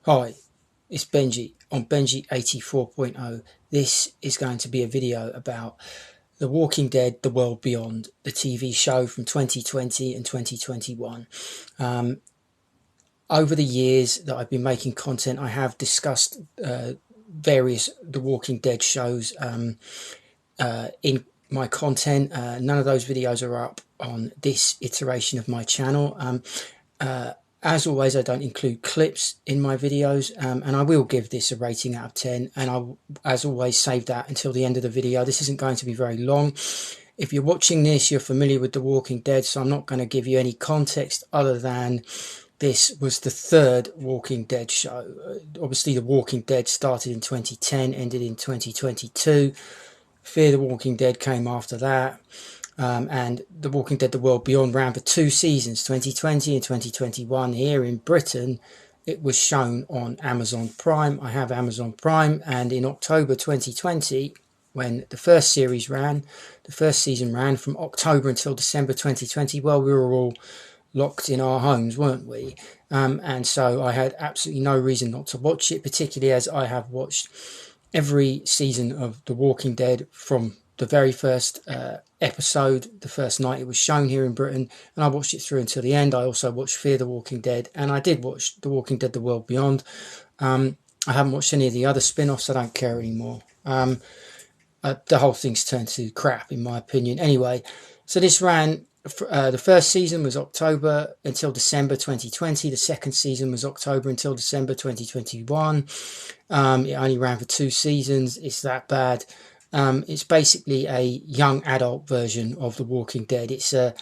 Hi, it's Benji on Benji 84.0. This is going to be a video about The Walking Dead, The World Beyond, the TV show from 2020 and 2021. Over the years that I've been making content, I have discussed various The Walking Dead shows in my content. None of those videos are up on this iteration of my channel. As always, I don't include clips in my videos, and I will give this a rating out of 10, and I'll, as always, save that until the end of the video. This isn't going to be very long. If you're watching this, you're familiar with The Walking Dead, so I'm not going to give you any context other than this was the third Walking Dead show. Obviously, The Walking Dead started in 2010, ended in 2022. Fear the Walking Dead came after that. And The Walking Dead The World Beyond ran for 2 seasons, 2020 and 2021. Here in Britain, it was shown on Amazon Prime. I have Amazon Prime, and in October 2020, when the first season ran from October until December 2020, well, we were all locked in our homes, weren't we? And so I had absolutely no reason not to watch it, particularly as I have watched every season of The Walking Dead from the very first episode, the first night it was shown here in Britain, and I watched it through until the end. I also watched Fear the Walking Dead, and I did watch The Walking Dead The World Beyond. I haven't watched any of the other spin-offs. I don't care anymore. The whole thing's turned to crap, in my opinion. Anyway, so this ran, the first season was October until December 2020. The second season was October until December 2021. It only ran for 2 seasons. It's that bad. It's basically a young adult version of The Walking Dead. It's a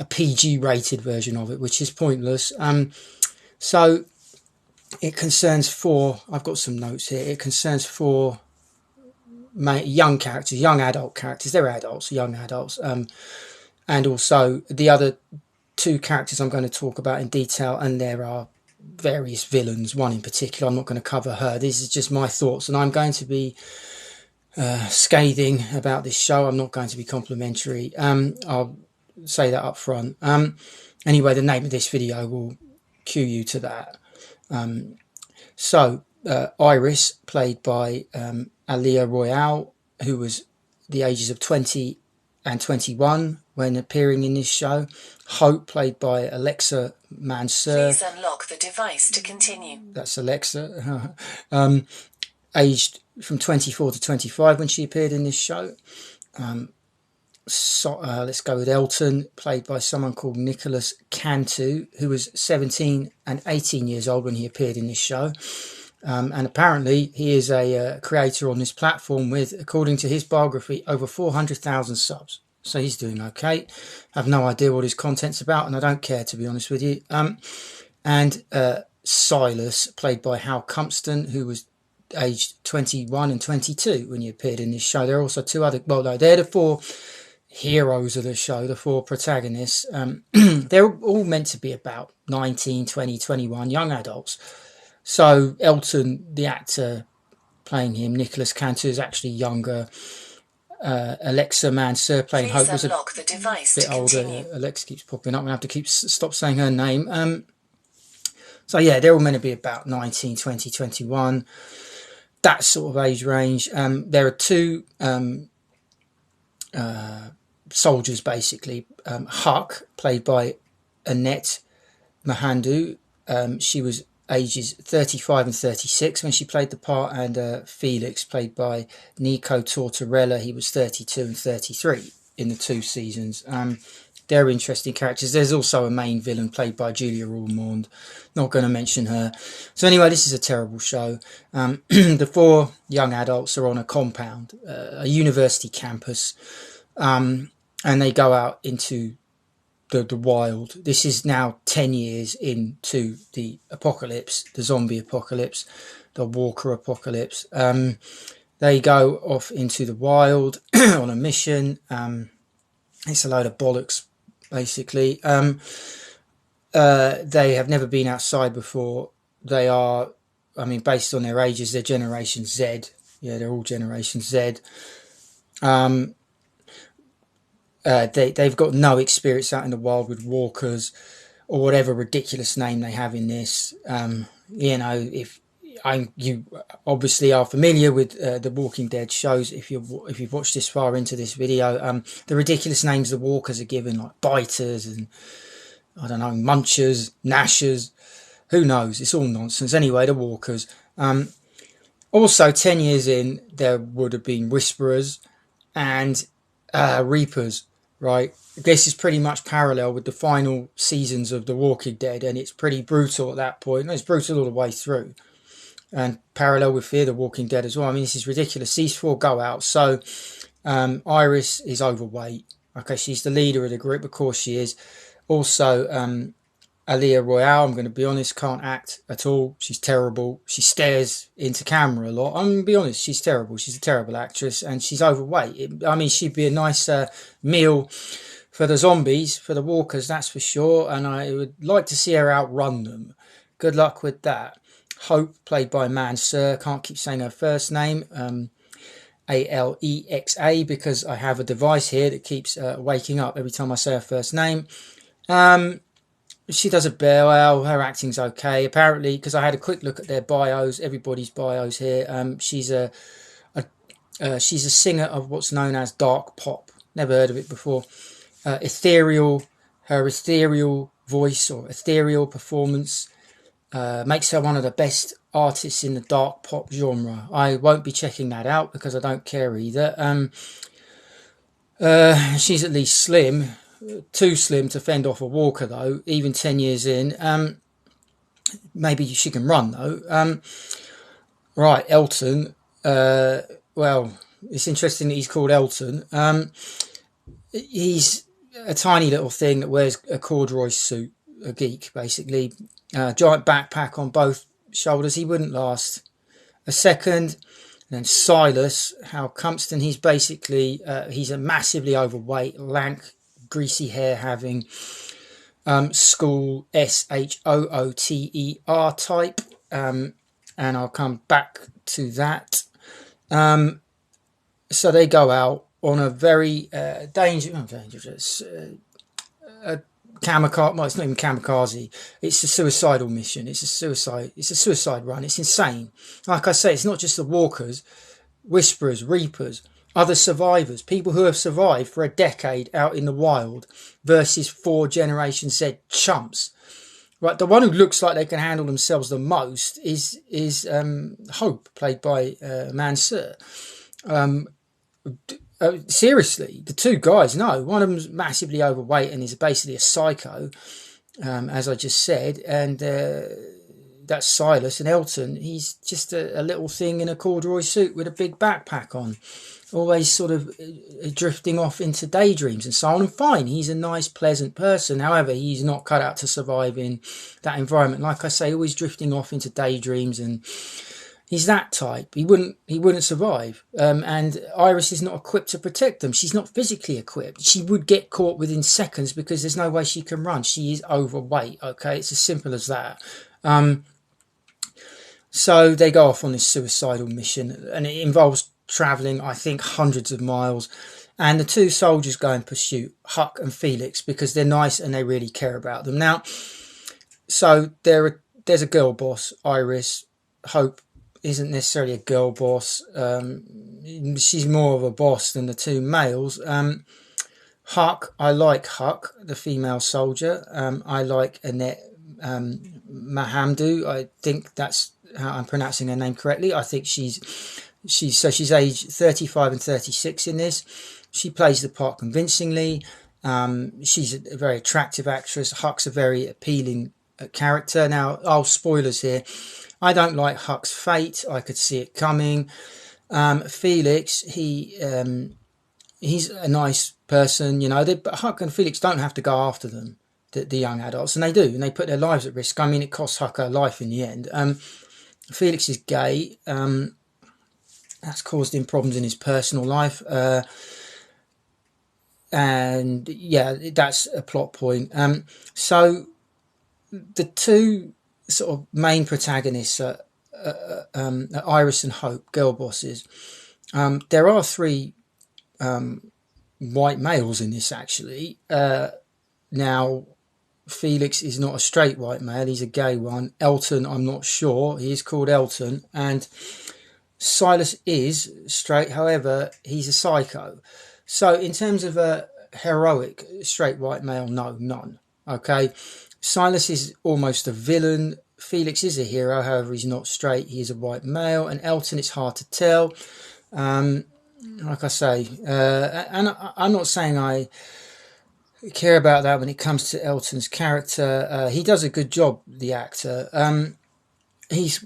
PG rated version of it, which is pointless. So it concerns 4, I've got some notes here, it concerns 4 young characters, young adult characters. They're adults, young adults. And also the other 2 characters I'm going to talk about in detail, and there are various villains, one in particular. I'm not going to cover her. This is just my thoughts, and I'm going to be scathing about this show. I'm not going to be complimentary. I'll say that up front. Anyway, the name of this video will cue you to that. Iris, played by Alia Royale, who was the ages of 20 and 21 when appearing in this show. Hope, played by Alexa Mansour. Please unlock the device to continue. That's Alexa. Aged from 24 to 25 when she appeared in this show. Let's go with Elton, played by someone called Nicholas Cantu, who was 17 and 18 years old when he appeared in this show. And apparently he is a creator on this platform with, according to his biography, over 400,000 subs. So he's doing okay. I have no idea what his content's about, and I don't care, to be honest with you. And Silas, played by Hal Cumpston, who was aged 21 and 22 when he appeared in this show. There are also 2 other, well, no, they're the 4 heroes of the show, the 4 protagonists. They're all meant to be about 19, 20, 21, young adults. So Elton, the actor playing him, Nicholas Cantu, is actually younger. Alexa Mansour playing Hope was a bit older. Alexa keeps popping up, and I have to stop saying her name. So yeah, they're all meant to be about 19, 20, 21. That sort of age range. There are 2 soldiers, basically. Huck, played by Annette Mahandu. She was ages 35 and 36 when she played the part, and Felix, played by Nico Tortorella, he was 32 and 33 in the 2 seasons. They're interesting characters. There's also a main villain played by Julia Ormond. Not going to mention her. So anyway, this is a terrible show. The 4 young adults are on a compound, a university campus, and they go out into the wild. This is now 10 years into the apocalypse, the zombie apocalypse, the walker apocalypse. They go off into the wild on a mission. It's a load of bollocks, basically. They have never been outside before. They are, I mean, based on their ages, they're Generation Z. Yeah, they're all Generation Z. They've got no experience out in the wild with walkers or whatever ridiculous name they have in this. You know, if you obviously are familiar with the Walking Dead shows. If you've watched this far into this video, the ridiculous names the walkers are given, like biters and I don't know, munchers, gnashers, who knows? It's all nonsense. Anyway, the walkers. Also, 10 years in, there would have been whisperers and reapers, right? This is pretty much parallel with the final seasons of The Walking Dead, and it's pretty brutal at that point. And it's brutal all the way through, and parallel with Fear the Walking Dead as well. I mean, this is ridiculous. These four go out. So Iris is overweight. Okay, she's the leader of the group. Of course she is. Also, Aaliyah Royale, I'm going to be honest, can't act at all. She's terrible. She stares into camera a lot. I'm going to be honest, she's terrible. She's a terrible actress, and she's overweight. I mean, she'd be a nice meal for the zombies, for the walkers, that's for sure. And I would like to see her outrun them. Good luck with that. Hope, played by Mansur, can't keep saying her first name, Alexa, because I have a device here that keeps waking up every time I say her first name. She does a bit well. Her acting's okay. Apparently, because I had a quick look at their bios, everybody's bios here. She's a singer of what's known as dark pop. Never heard of it before. Her ethereal voice or ethereal performance makes her one of the best artists in the dark pop genre. I won't be checking that out because I don't care either. She's at least slim. Too slim to fend off a walker, though, even 10 years in. Maybe she can run, though. Right, Elton. Well, it's interesting that he's called Elton. He's a tiny little thing that wears a corduroy suit, a geek, basically. Giant backpack on both shoulders. He wouldn't last a second. And then Silas, Hal Cumpston, he's basically, he's a massively overweight, lank, greasy hair having school SHOOTER type, and I'll come back to that. So they go out on a very dangerous kamikaze. Well, it's not even kamikaze. It's a suicidal mission. It's a suicide run. It's insane. Like I say, it's not just the walkers, whisperers, reapers, other survivors, people who have survived for a decade out in the wild versus 4 Generation Z chumps. Right, the one who looks like they can handle themselves the most is Hope, played by Mansur. Seriously, the two guys, no, one of them's massively overweight and is basically a psycho, as I just said, and that's Silas. And Elton, he's just a little thing in a corduroy suit with a big backpack on, always sort of drifting off into daydreams and so on. And fine, he's a nice, pleasant person. However, he's not cut out to survive in that environment. Like I say, always drifting off into daydreams, and he's that type. He wouldn't survive. And Iris is not equipped to protect them. She's not physically equipped. She would get caught within seconds because there's no way she can run. She is overweight. Okay, it's as simple as that. So they go off on this suicidal mission, and it involves travelling, I think, hundreds of miles. And the two soldiers go in pursuit, Huck and Felix, because they're nice and they really care about them. Now, so there's a girl boss, Iris. Hope isn't necessarily a girl boss. She's more of a boss than the two males. Huck, I like Huck, the female soldier. I like Annette Mahamdu. I think that's how I'm pronouncing her name correctly. I think she's aged 35 and 36 in this. She plays the part convincingly. She's a very attractive actress. Huck's a very appealing character. Now, spoilers here. I don't like Huck's fate. I could see it coming. Felix, he's a nice person, you know. But Huck and Felix don't have to go after them, the young adults, and they do, and they put their lives at risk. I mean, it costs Huck her life in the end. Felix is gay. That's caused him problems in his personal life. And yeah, that's a plot point. So the two sort of main protagonists are Iris and Hope, girl bosses. There are 3 white males in this, actually. Now, Felix is not a straight white male, he's a gay one. Elton, I'm not sure, he is called Elton. And Silas is straight, however, he's a psycho. So in terms of a heroic straight white male, no, none. Okay, Silas is almost a villain. Felix is a hero, however, he's not straight, he is a white male. And Elton, it's hard to tell. Like I say, and I'm not saying I care about that when it comes to Elton's character. He does a good job, the actor. He's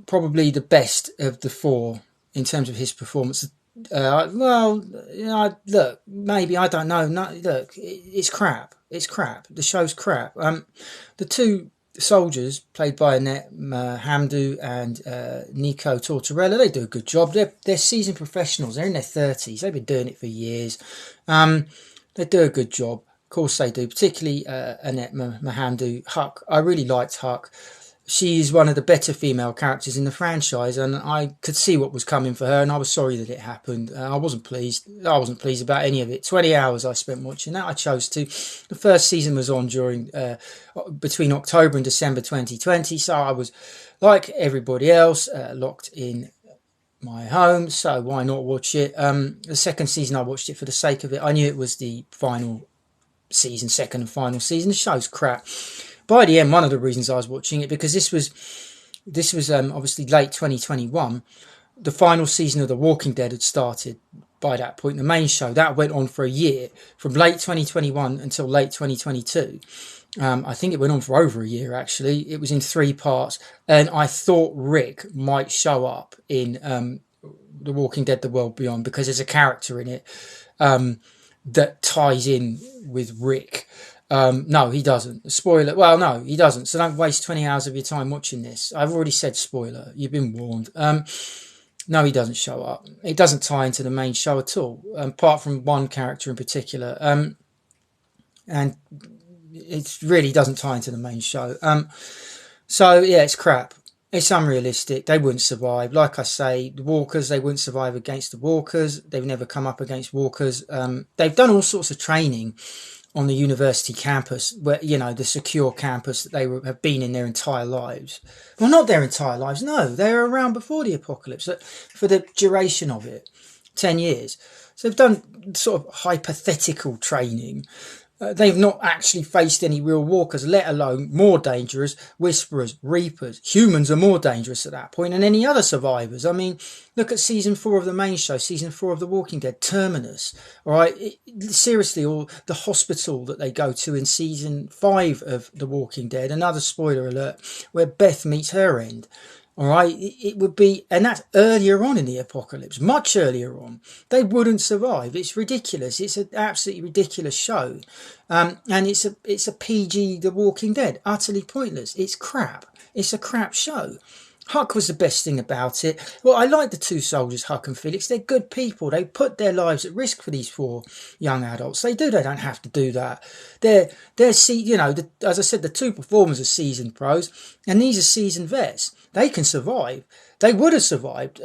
probably the best of the four in terms of his performance. Well, you know, look, maybe, I don't know. No, look, it's crap. It's crap. The show's crap. The two soldiers played by Annette Hamdu and Nico Tortorella, they do a good job. They're seasoned professionals. They're in their 30s. They've been doing it for years. They do a good job. Of course they do, particularly Annette Mahandu. Huck, I really liked Huck. She's one of the better female characters in the franchise, and I could see what was coming for her, and I was sorry that it happened. I wasn't pleased. I wasn't pleased about any of it. 20 hours I spent watching that. I chose to. The first season was on during between October and December 2020, so I was, like everybody else, locked in my home, so why not watch it? The second season I watched it for the sake of it. I knew it was the final season, second and final season. The show's crap. By the end, one of the reasons I was watching it, because this was obviously late 2021. The final season of The Walking Dead had started by that point. The main show that went on for a year, from late 2021 until late 2022. I think it went on for over a year, actually. It was in 3 parts, and I thought Rick might show up in The Walking Dead: The World Beyond, because there's a character in it that ties in with Rick. No, he doesn't. Spoiler. Well, no, he doesn't. So don't waste 20 hours of your time watching this. I've already said spoiler. You've been warned. No, he doesn't show up. It doesn't tie into the main show at all, apart from one character in particular. And it really doesn't tie into the main show. So, yeah, it's crap. It's unrealistic. They wouldn't survive. Like I say, the walkers, they wouldn't survive against the walkers. They've never come up against walkers. They've done all sorts of training on the university campus, where, you know, the secure campus that have been in their entire lives. Well, not their entire lives, no. They were around before the apocalypse, for the duration of it, 10 years. So they've done sort of hypothetical training. They've not actually faced any real walkers, let alone more dangerous whisperers, reapers. Humans are more dangerous at that point than any other survivors. I mean, look at season 4 of the main show, season 4 of The Walking Dead, Terminus. All right, seriously, or the hospital that they go to in season 5 of The Walking Dead. Another spoiler alert, where Beth meets her end. All right, it would be, and that's earlier on in the apocalypse, much earlier on. They wouldn't survive. It's ridiculous. It's an absolutely ridiculous show, and it's a PG The Walking Dead, utterly pointless. It's crap. It's a crap show. Huck was the best thing about it. Well, I like the two soldiers, Huck and Felix. They're good people. They put their lives at risk for these 4 young adults. They do. They don't have to do that. They're you know, as I said, the 2 performers are seasoned pros, and these are seasoned vets. They can survive. They would have survived.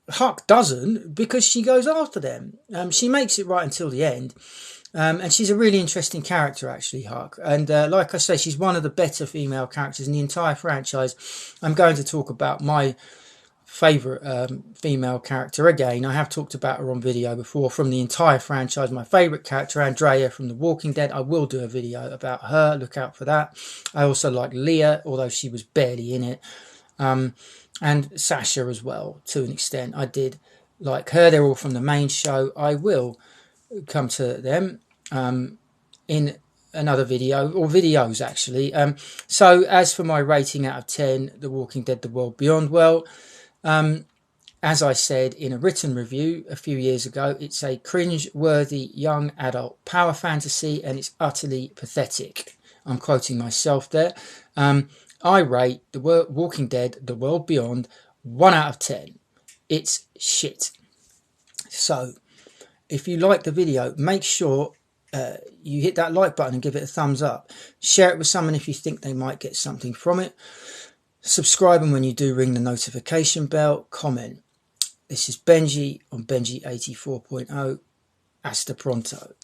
Huck doesn't, because she goes after them. She makes it right until the end. And she's a really interesting character, actually, Huck. And like I say, she's one of the better female characters in the entire franchise. I'm going to talk about my favourite female character again. I have talked about her on video before from the entire franchise. My favourite character, Andrea from The Walking Dead. I will do a video about her. Look out for that. I also like Leah, although she was barely in it. And Sasha as well, to an extent. I did like her. They're all from the main show. I will come to them in another video, or videos actually. So as for my rating out of 10, The Walking Dead: The World Beyond, well, as I said in a written review a few years ago, it's a cringe-worthy young adult power fantasy, and it's utterly pathetic. I'm quoting myself there. I rate The Walking Dead: The World Beyond 1 out of 10. It's shit. So, if you like the video, make sure you hit that like button and give it a thumbs up. Share it with someone if you think they might get something from it. Subscribe, and when you do, ring the notification bell. Comment. This is Benji on Benji 84.0. Hasta pronto.